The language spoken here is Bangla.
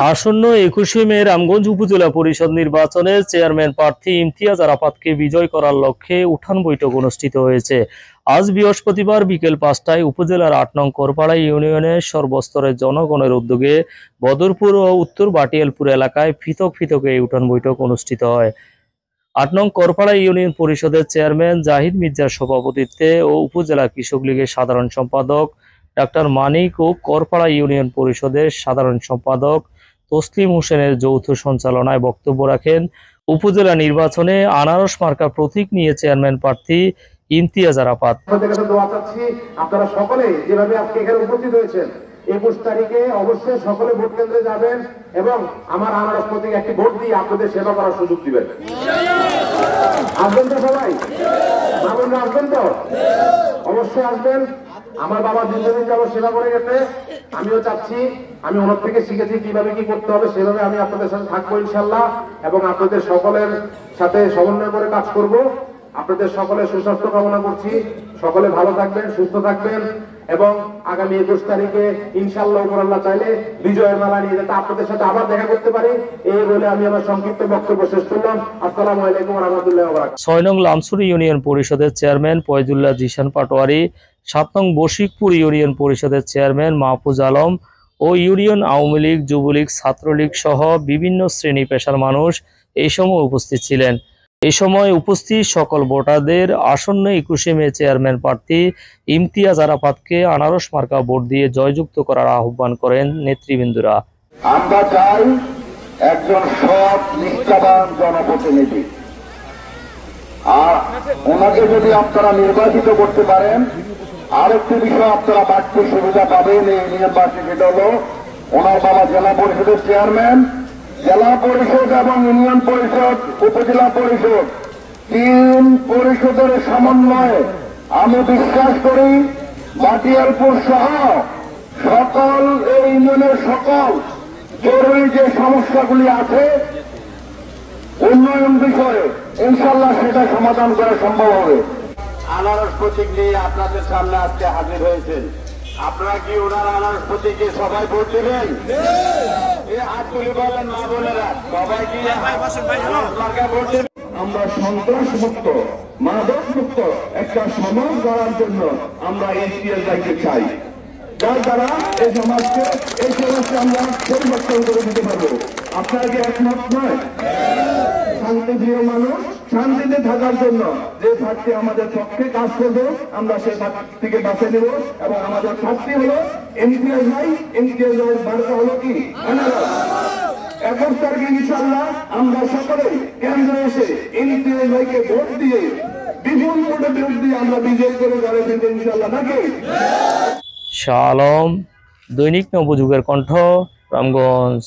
আসন্ন 21শে মে রামগঞ্জ উপজেলা পরিষদ নির্বাচনে চেয়ারম্যান প্রার্থী ইমতিয়াজ আরাফাতকে বিজয় করার লক্ষ্যে উঠান বৈঠক অনুষ্ঠিত হয়েছে। আজ বৃহস্পতিবার বিকেল 5টায় উপজেলার 8 নং করপাড়া ইউনিয়নের সর্বস্তরের জনগণের উদ্যোগে বদরপুর ও উত্তর বাটিয়ালপুর এলাকায় পৃথক পৃথক এই উঠান বৈঠক অনুষ্ঠিত হয়। 8 নং করপাড়া ইউনিয়ন পরিষদের চেয়ারম্যান জাহিদ মির্জার সভাপতিত্বে ও উপজেলা কৃষক লীগের সাধারণ সম্পাদক ডাক্তার মানিক ও করপাড়া ইউনিয়ন পরিষদের সাধারণ সম্পাদক তসলিম হোসেনের যৌথ সঞ্চালনায় বক্তব্য রাখেন উপজেলা নির্বাচনে আনারস মার্কা প্রতীক নিয়ে চেয়ারম্যান প্রার্থী ইমতিয়াজ আরাফাত। আপনারা সকলে যেভাবে আজকে এখানে উপস্থিত হয়েছেন 21 তারিখে অবশ্যই সকলে ভোট কেন্দ্রে যাবেন এবং আমার আনারস প্রতীক একটি ভোট দিয়ে আপনাদের সেবা করার সুযোগ দিবেন। আসবেন তো সবাই? মামুনরা আসবেন তো? অবশ্যই আসবেন। আমার বাবা দীর্ঘদিন যাবত সেবা করে গেছে, আমিও চাচ্ছি, আমি ওনার থেকে শিখেছি কিভাবে কি করতে হবে, সেভাবে আমি আপনাদের সাথে থাকবো ইনশাল্লাহ এবং আপনাদের সকলের সাথে সমন্বয় করে কাজ করব। আপনাদের সকলের সুস্বাস্থ্য কামনা করছি, সকলে ভালো থাকবেন, সুস্থ থাকবেন এবং আগামী 21 তারিখে ইনশাআল্লাহ উপরাল্লাহ চাইলে বিজয়ের মালা নিয়ে যাতে আপনাদের সাথে আবার দেখা করতে পারি, এই বলে আমি আমার সংক্ষিপ্ত বক্তব্য শেষ করলাম। আসসালামু আলাইকুম ওয়া রাহমাতুল্লাহি ওয়া বারাকাতুহু। 6 নং লামসুর ইউনিয়ন পরিষদের চেয়ারম্যান ফয়জুল্লাহ জিশান পাটোয়ারি, 7 নং বশিকপুর ইউনিয়ন পরিষদের চেয়ারম্যান মাহফুজ আলম ও ইউনিয়ন আওয়ামী লীগ, যুবলীগ, ছাত্রলীগ সহ বিভিন্ন শ্রেণী পেশার মানুষ এই সময় উপস্থিত ছিলেন। এই সময় উপস্থিত সকল ভোটারদের আসন্ন 21শে মে চেয়ারম্যান প্রার্থী ইমতিয়াজ আরাফাতকে আনারস মার্কা ভোট দিয়ে জয়যুক্ত করার আহ্বান করেন নেতৃবৃন্দরা। আমরা চাই একজন সৎ নিষ্ঠাবান জনপ্রতিনিধি, আর ওনাকে যদি আপনারা নির্বাচিত করতে পারেন আরেকটি বিষয় আপনারা বাড়তি সুবিধা পাবেন এই ইউনিয়নবাসী, সেটা হলো ওনার বাবা জেলা পরিষদের চেয়ারম্যান, জেলা পরিষদ এবং ইউনিয়ন পরিষদ, উপজেলা পরিষদ 3 পরিষদের সমন্বয়ে আমি বিশ্বাস করি বাটিয়ালপুর সহ সকল এই ইউনিয়নের সকল জরুরি যে সমস্যাগুলি আছে উন্নয়ন বিষয়ে ইনশাল্লাহ সেটা সমাধান করা সম্ভব হবে। আনারস প্রতীক নিয়ে আপনাদের সামনে আজকে হাজির হয়েছেন, আপনারা কি ওনার আনারস প্রতীকে সবাই ভোট দেবেন? হাত তুলে বলেন মা বোনেরা, সবাই কি ভোট দেবেন? আমরা সন্ত্রাস মুক্ত, মাদক মুক্ত একটা সমাজ গড়ার জন্য আমরা ইমতিয়াজ ভাইকে চাই, যার দ্বারা এই সমাজকে আমরা পরিবর্তন করে দিতে পারবো। আপনারা কি একমত নয়? শান্তিপ্রিয় মানুষ, শান্তিতে থাকার জন্য যে প্রার্থী আমাদের পক্ষে কাজ করবে আমরা সেই প্রার্থীকে বাছে নেব এবং আমাদের প্রার্থী হলো ইমতিয়াজ ভাই। ইমতিয়াজ ভাইয়ের বার্তা হলো কি? 21 তারিখে ইনশাআল্লাহ আমরা সকলে কেন্দ্রে এসে ইমতিয়াজ ভাইকে ভোট দিয়ে বিপুল ভোটে ভোট দিয়ে আমরা বিজয় করে ঘরে ফিরবো ইনশাআল্লাহ, নাকি? শাহ আলম, দৈনিক নবযুগের কণ্ঠ, রামগঞ্জ।